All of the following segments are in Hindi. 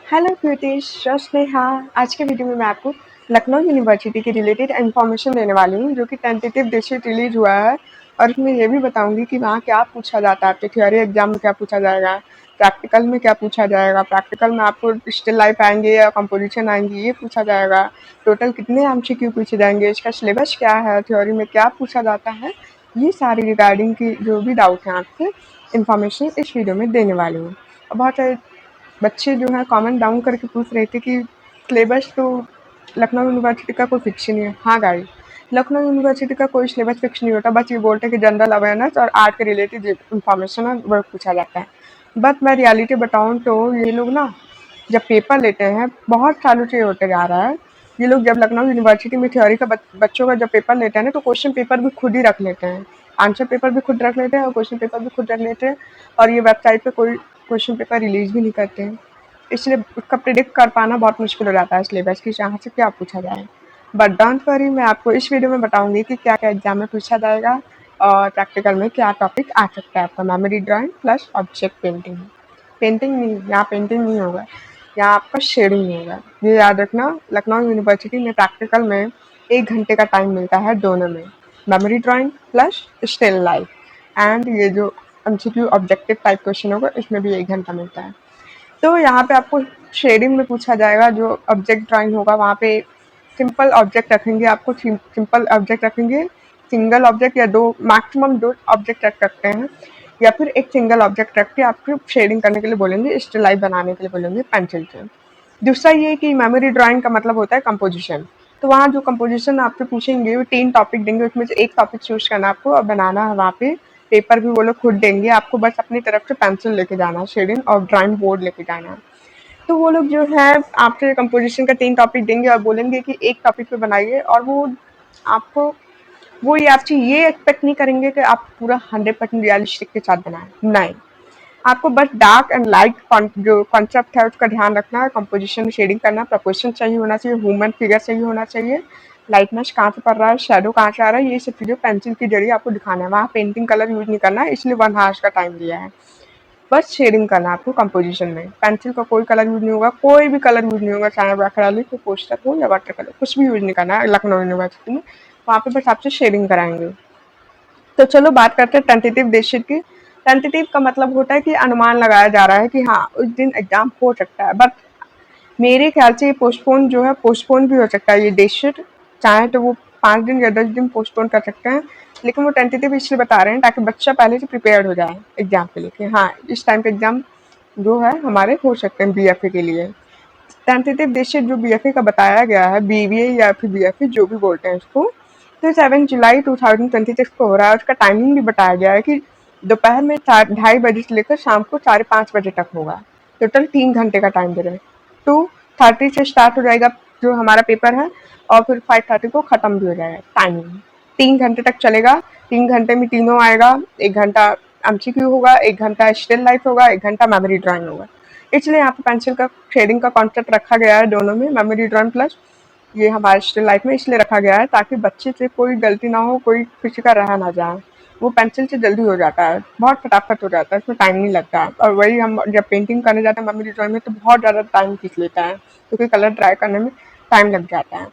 Hello cuties, Sneha. आज के वीडियो में मैं आपको लखनऊ यूनिवर्सिटी के रिलेटेड इन्फॉर्मेशन देने वाली हूँ, जो कि टेंटेटिव डेट रिलीज हुआ है। और इसमें ये भी बताऊंगी कि वहाँ क्या पूछा जाता है, आपके थ्योरी एग्जाम में क्या पूछा जाएगा, प्रैक्टिकल में क्या पूछा जाएगा, प्रैक्टिकल में आपको स्टिल लाइफ आएंगे या कंपोजिशन आएंगी, ये पूछा जाएगा। टोटल कितने एमसीक्यू पूछे जाएंगे, इसका सिलेबस क्या है, थ्योरी में क्या पूछा जाता है, ये सारी रिगार्डिंग की जो भी डाउट है आपसे इन्फॉर्मेशन इस वीडियो में देने वाली हूँ। बहुत सारे बच्चे जो हैं कमेंट डाउन करके पूछ रहे थे कि सिलेबस तो लखनऊ यूनिवर्सिटी का कोई फिक्स नहीं है। हाँ गाइस, लखनऊ यूनिवर्सिटी का कोई सिलेबस फिक्स नहीं होता, बस ये बोलते हैं कि जनरल अवेयरनेस और आर्ट के रिलेटेड इंफॉर्मेशन है वो पूछा जाता है। बट मैं रियलिटी बताऊँ तो ये लोग ना जब पेपर लेते हैं, बहुत सालों से ये होते जा रहा है, ये लोग जब लखनऊ यूनिवर्सिटी में थ्योरी का बच्चों का जब पेपर लेते हैं ना, तो क्वेश्चन पेपर भी खुद ही रख लेते हैं, आंसर पेपर भी खुद रख लेते हैं और क्वेश्चन पेपर भी खुद रख लेते हैं। और ये वेबसाइट पे कोई क्वेश्चन पेपर रिलीज भी नहीं करते हैं, इसलिए उसका प्रिडिक्ट कर पाना बहुत मुश्किल हो जाता है सिलेबस की, यहाँ से क्या पूछा जाए। बट डोंट वरी, मैं आपको इस वीडियो में बताऊंगी कि क्या क्या एग्जाम में पूछा जाएगा और प्रैक्टिकल में क्या टॉपिक आ सकता है आपका। Memory drawing plus object painting. Painting नहीं, यहाँ पेंटिंग नहीं होगा, यहाँ आपका शेडिंग होगा। ये याद रखना, लखनऊ यूनिवर्सिटी में प्रैक्टिकल में 1 घंटे का टाइम मिलता है दोनों में, memory drawing plus still life. And ये जो एमसीक्यू ऑब्जेक्टिव टाइप क्वेश्चन होगा, इसमें भी 1 घंटा मिलता है। तो यहाँ पे आपको शेडिंग में पूछा जाएगा, जो ऑब्जेक्ट ड्राइंग होगा वहाँ पे सिंपल ऑब्जेक्ट रखेंगे, आपको सिंपल ऑब्जेक्ट रखेंगे, सिंगल ऑब्जेक्ट या दो, मैक्सिमम 2 ऑब्जेक्ट रख सकते हैं, या फिर एक सिंगल ऑब्जेक्ट रख के आपको शेडिंग करने के लिए बोलेंगे, स्टिल लाइफ बनाने के लिए बोलेंगे पेंसिल से। दूसरा ये कि मेमोरी ड्राइंग का मतलब होता है कंपोजिशन। तो वहाँ जो कंपोजिशन आपसे पूछेंगे वो 3 टॉपिक देंगे, उसमें से एक टॉपिक चूज करना आपको और बनाना है वहाँ पे। पेपर भी वो लोग खुद देंगे आपको, बस अपनी तरफ से पेंसिल लेके जाना है, शेडिंग और ड्राइंग बोर्ड लेके जाना है। तो वो लोग जो है आपसे कंपोजिशन का 3 टॉपिक देंगे और बोलेंगे कि एक टॉपिक पे बनाइए, और वो आपको वो ये आपसे ये एक्सपेक्ट नहीं करेंगे कि आप पूरा 100% रियलिस्टिक के साथ बनाएं, नहीं। आपको बस डार्क एंड लाइट जो कॉन्सेप्ट है उसका ध्यान रखना है, कंपोजिशन में शेडिंग करना, प्रपोर्शन सही होना चाहिए, ह्यूमन फिगर सही होना चाहिए, लाइटनेस कहाँ से पड़ रहा है, शेडो कहाँ से आ रहा है, ये सब चीज़ें पेंसिल के जरिए आपको दिखाना है। वहाँ पेंटिंग कलर यूज नहीं करना है, इसलिए 1 आवर्स का टाइम दिया है। बस शेडिंग करना है आपको कंपोजिशन में, पेंसिल का कोई कलर यूज नहीं होगा, कोई भी कलर यूज नहीं होगा, चाहे एक्रेलिक हो, पोस्टर हो या वाटर कलर, कुछ भी यूज नहीं करना है लखनऊ यूनिवर्सिटी में। वहाँ पे बस आपसे शेडिंग कराएंगे। तो चलो बात करते हैं टेंटेटिव डेट शीट की। टेंटेटिव का मतलब होता है कि अनुमान लगाया जा रहा है कि हाँ उस दिन एग्जाम हो सकता है, बट मेरे ख्याल से ये पोस्टपोन जो है पोस्टपोन भी हो सकता है। ये डेट शीट चाहे तो वो 5 दिन या 10 दिन पोस्टपोन कर सकते हैं, लेकिन वो टेंटेटिव इसलिए बता रहे हैं ताकि बच्चा पहले से प्रिपेयर हो जाए एग्जाम के लिए कि हाँ इस टाइम पे एग्जाम जो है हमारे हो सकते हैं बीएफए के लिए। टेंटेटिव डेट शीट जो बीएफए का बताया गया है, बीवीए या फिर बीएफए जो भी बोलते हैं इसको, तो 7 जुलाई 2026 को हो रहा है। उसका टाइमिंग भी बताया गया है कि दोपहर में 2:30 बजे से लेकर शाम को 5:30 बजे तक होगा। टोटल 3 घंटे का टाइम दे रहे हैं। 2:30 से स्टार्ट हो जाएगा जो हमारा पेपर है, और फिर 5:30 को खत्म भी हो जाएगा। टाइमिंग 3 घंटे तक चलेगा। 3 घंटे में तीनों आएगा, 1 घंटा एमसीक्यू होगा, 1 घंटा स्टिल लाइफ होगा, 1 घंटा मेमोरी ड्राइंग होगा। इसलिए यहाँ पे पेंसिल का शेडिंग का कॉन्सेप्ट रखा गया है दोनों में, मेमोरी ड्राइंग प्लस ये हमारे स्टिल लाइफ में इसलिए रखा गया है ताकि बच्चे से कोई गलती ना हो, कोई किसी का रह ना जाए। वो पेंसिल से जल्दी हो जाता है, बहुत फटाफट हो जाता है, इसमें टाइम नहीं लगता है। और वही हम जब पेंटिंग करने जाते हैं मेमोरी ड्राइंग में, तो बहुत ज़्यादा टाइम खींच लेता है, क्योंकि कलर ड्राई करने में टाइम लग जाता है।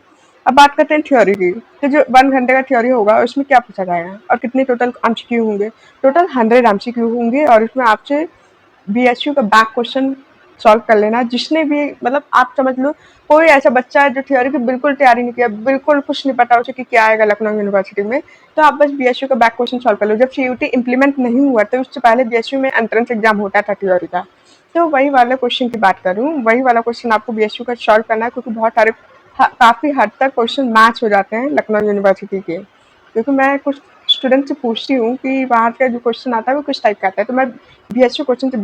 अब बात करते हैं थ्योरी की। तो जो 1 घंटे का थ्योरी होगा उसमें क्या पूछा जाएगा और कितने टोटल एमसीक्यू होंगे। टोटल 100 एमसीक्यू होंगे, और इसमें आपसे बीएचयू का बैक क्वेश्चन सॉल्व कर लेना। जिसने भी मतलब आप समझ लो कोई ऐसा बच्चा है जो थ्योरी की बिल्कुल तैयारी नहीं किया, बिल्कुल कुछ नहीं पता उसे कि क्या आएगा लखनऊ यूनिवर्सिटी में, तो आप बस बीएचयू का बैक क्वेश्चन सॉल्व कर लो। जब सीयूटी इम्प्लीमेंट नहीं हुआ तो उससे पहले बीएचयू में एंट्रेंस एग्जाम होता था थ्योरी का, तो वही वाले क्वेश्चन की बात करूँ, वही वाला क्वेश्चन आपको बीएचयू का सॉल्व करना है, क्योंकि बहुत सारे काफ़ी हद तक क्वेश्चन मैच हो जाते हैं लखनऊ यूनिवर्सिटी के। क्योंकि मैं कुछ स्टूडेंट से पूछती हूँ कि वहाँ का जो क्वेश्चन आता है वो किस टाइप का आता है, तो मैं बीएचयू क्वेश्चन से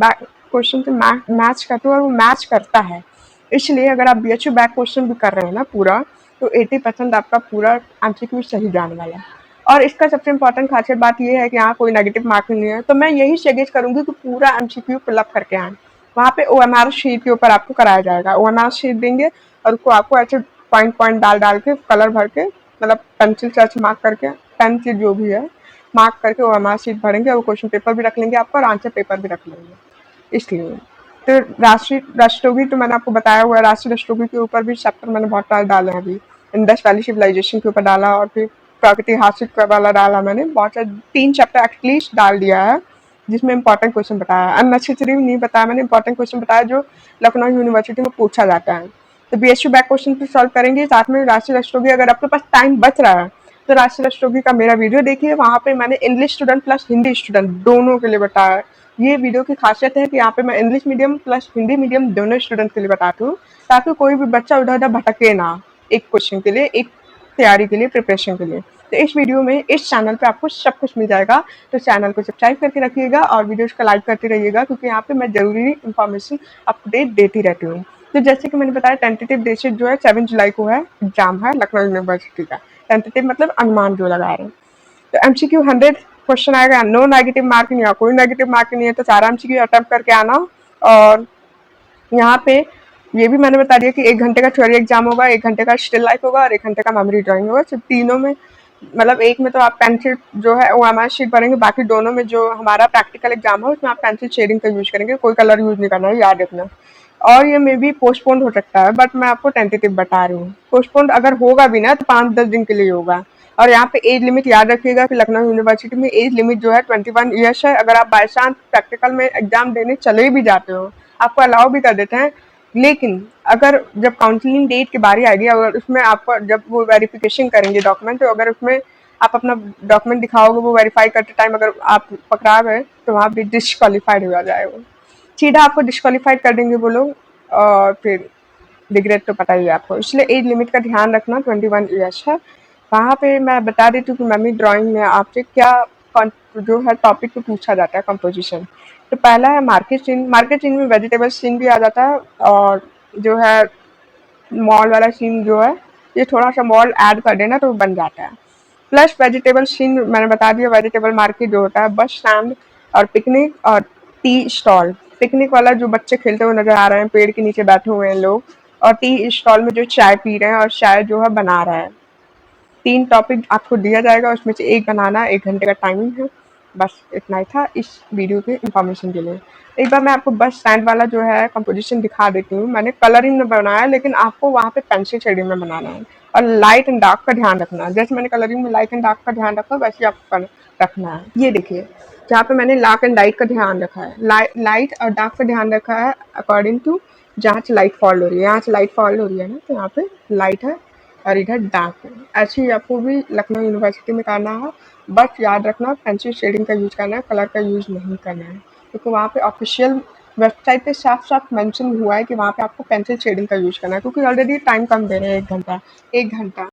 मैच करती हूँ और वो मैच करता है। इसलिए अगर आप बीएचयू बैक क्वेश्चन भी कर रहे हैं ना पूरा, तो 80% आपका पूरा एमसीक्यू सही जाने वाला है। और इसका सबसे इम्पोर्टेंट खासियत बात ये है कि यहाँ कोई नेगेटिव मार्किंग नहीं है, तो मैं यही सजेस्ट करूँगी कि पूरा एमसीक्यू फिलअप करके आएँ। वहाँ पे ओएमआर शीट के ऊपर आपको कराया जाएगा, ओएमआर शीट देंगे और उसको आपको ऐसे पॉइंट पॉइंट डाल डाल के कलर भर के, मतलब पेंसिल से ऐसे मार्क करके, पेन से जो भी है मार्क करके ओएमआर शीट भरेंगे, और क्वेश्चन पेपर भी रख लेंगे आपका और आंसर पेपर भी रख लेंगे। इसलिए तो राष्ट्रीय राष्ट्रयोगी तो मैंने आपको बताया हुआ है, राष्ट्रीय राष्ट्रयोगी के ऊपर भी चैप्टर मैंने बहुत सारे डाले हैं अभी। इंडस वैली सिविलाइजेशन के ऊपर डाला और फिर प्रागैतिहासिक वाला डाला मैंने, बहुत सारे 3 चैप्टर एटलीस्ट डाल दिया है, जिसमें इंपॉर्टेंट क्वेश्चन बताया। अननेसेसरी नहीं बताया मैंने, इंपॉर्टेंट क्वेश्चन बताया जो लखनऊ यूनिवर्सिटी में पूछा जाता है। तो बीएसयू बैक क्वेश्चन भी सॉल्व करेंगे, साथ में राष्ट्रीय राष्ट्रयोगी अगर आपके पास टाइम बच रहा है तो राष्ट्रीय राष्ट्रयोगी का मेरा वीडियो देखिए, वहाँ पे मैंने English student plus Hindi student दोनों के लिए बताया है। ये वीडियो की खासियत है कि यहाँ पे मैं English medium plus Hindi medium दोनों स्टूडेंट के लिए बताती हूँ, ताकि कोई भी बच्चा उधर उधर भटके ना, एक क्वेश्चन के लिए, एक तैयारी के लिए, प्रिपरेशन के लिए। तो इस वीडियो में इस चैनल पे आपको सब कुछ मिल जाएगा, तो चैनल को सब्सक्राइब करके रखिएगा और वीडियोस को लाइक करते रहिएगा, क्योंकि यहाँ पे मैं जरूरी इन्फॉर्मेशन अपडेट देती रहती हूँ। तो जैसे कि मैंने बताया, टेंटेटिव डेट जो है 7 जुलाई को है, एग्जाम है लखनऊ यूनिवर्सिटी का। टेंटेटिव मतलब अनुमान जो लगा रहे हैं। तो एमसीक्यू 100 क्वेश्चन आएगा, नो नेगेटिव मार्किंग या कोई नेगेटिव मार्किंग नहीं है, तो सारा एमसीक्यू अटेम्प्ट करके आना। और यहाँ पे ये भी मैंने बता दिया कि 1 घंटे का थ्योरी एग्जाम होगा, 1 घंटे का स्टिल लाइफ होगा और 1 घंटे का मेमोरी ड्राइंग होगा। सिर्फ तीनों में मतलब एक में तो आप पेंसिल जो है ओएमआर शीट भरेंगे, बाकी दोनों में जो हमारा प्रैक्टिकल एग्जाम है उसमें आप पेंसिल शेडिंग का यूज करेंगे, कोई कलर यूज नहीं करना है, याद रखना। और ये मे बी पोस्टपोन हो सकता है, बट मैं आपको टेंटेटिव बता रही हूँ। पोस्टपोन अगर होगा भी ना तो 5-10 दिन के लिए होगा। और यहाँ पे एज लिमिट याद रखिएगा कि लखनऊ यूनिवर्सिटी में एज लिमिट जो है 21 ईयर्स है। अगर आप बाय चांस प्रैक्टिकल में एग्जाम देने चले भी जाते हो, आपको अलाउ भी कर देते हैं, लेकिन अगर जब काउंसलिंग डेट की बारी आएगी, अगर उसमें आपको जब वो वेरिफिकेशन करेंगे डॉक्यूमेंट, तो अगर उसमें आप अपना डॉक्यूमेंट दिखाओगे, वो वेरीफाई करते टाइम अगर आप पकड़ा गए तो वहाँ भी डिस्क्वालीफाइड हो जाएगा, सीधा आपको डिस्क्वालीफाइड कर देंगे वो लोग। और फिर रिग्रेट तो पता ही है आपको, इसलिए एज लिमिट का ध्यान रखना 21 ईयर्स है। वहाँ पे मैं बता देती हूँ कि मेमोरी ड्राइंग में आपसे क्या जो है टॉपिक पे पूछा जाता है, कंपोजिशन। तो पहला है मार्केट सीन। मार्केट सीन में वेजिटेबल सीन भी आ जाता है, और जो है मॉल वाला सीन जो है, ये थोड़ा सा मॉल ऐड कर देना तो बन जाता है। प्लस वेजिटेबल सीन मैंने बता दिया, वेजिटेबल मार्केट जो होता है, बस स्टैंड और पिकनिक और टी स्टॉल। पिकनिक वाला जो बच्चे खेलते हुए नजर आ रहे हैं, पेड़ के नीचे बैठे हुए हैं लोग, और टी स्टॉल में जो चाय पी रहे हैं और चाय जो है बना रहा है। 3 टॉपिक आपको दिया जाएगा, उसमें से एक बनाना, 1 घंटे का टाइमिंग है। बस इतना ही था इस वीडियो के इन्फॉर्मेशन के लिए। एक बार मैं आपको बस स्टैंड वाला जो है कंपोजिशन दिखा देती हूँ। मैंने कलरिंग में बनाया, लेकिन आपको वहाँ पे पेंसिल शेडिंग में बनाना है, और लाइट एंड डार्क का ध्यान रखना है। जैसे मैंने कलरिंग में लाइट एंड डार्क का ध्यान रखा, वैसे ही आपको रखना है। ये देखिए, जहाँ पे मैंने लार्क एंड लाइट का ध्यान रखा है, लाइट और डार्क का ध्यान रखा है अकॉर्डिंग टू जहाँ से लाइट फॉल हो रही है। यहाँ से लाइट फॉल हो रही है ना, तो यहाँ पे लाइट है और इधर डार्क है। ऐसे ही आपको भी लखनऊ यूनिवर्सिटी में करना है, बट याद रखना पेंसिल शेडिंग का यूज करना है, कलर का यूज नहीं करना है, क्योंकि वहाँ पे ऑफिशियल वेबसाइट पे साफ साफ मेंशन हुआ है कि वहाँ पे आपको पेंसिल शेडिंग का यूज करना है, क्योंकि ऑलरेडी टाइम कम दे रहे हैं, 1 घंटा 1 घंटा।